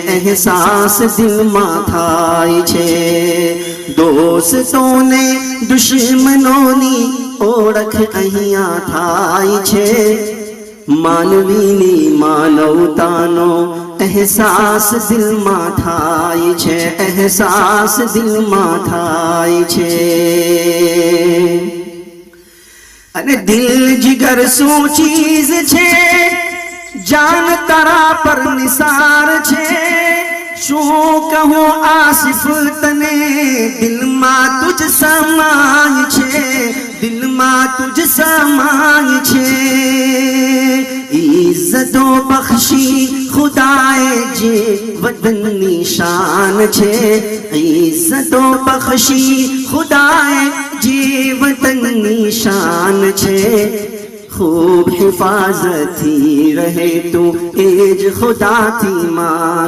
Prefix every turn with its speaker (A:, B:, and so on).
A: અહેસાસ દિલમાં થાય છે. દોસ્તોને દુશ્મનોની ઓળખ અહીંયા થાય છે. માનવીની માનવતાનો અહેસાસ દિલમાં થાય છે. અહેસાસ દિલમાં થાય છે. અને દિલ જીગર શું ચીજ છે, જાન તારા પર નિસાર છે. શું કહું આસિફ તને, દિલમાં તુજ સમાય છે. દિલમાં તુજ સમાય છે. ઇઝ્ઝતો બખ્શી ખુદાએ જે વતનની શાન છે. ઇઝ્ઝતો બખ્શી ખુદાએ જે વતનની શાન છે. खूब हिफाजती रहे तू एज खुदा थी मांग.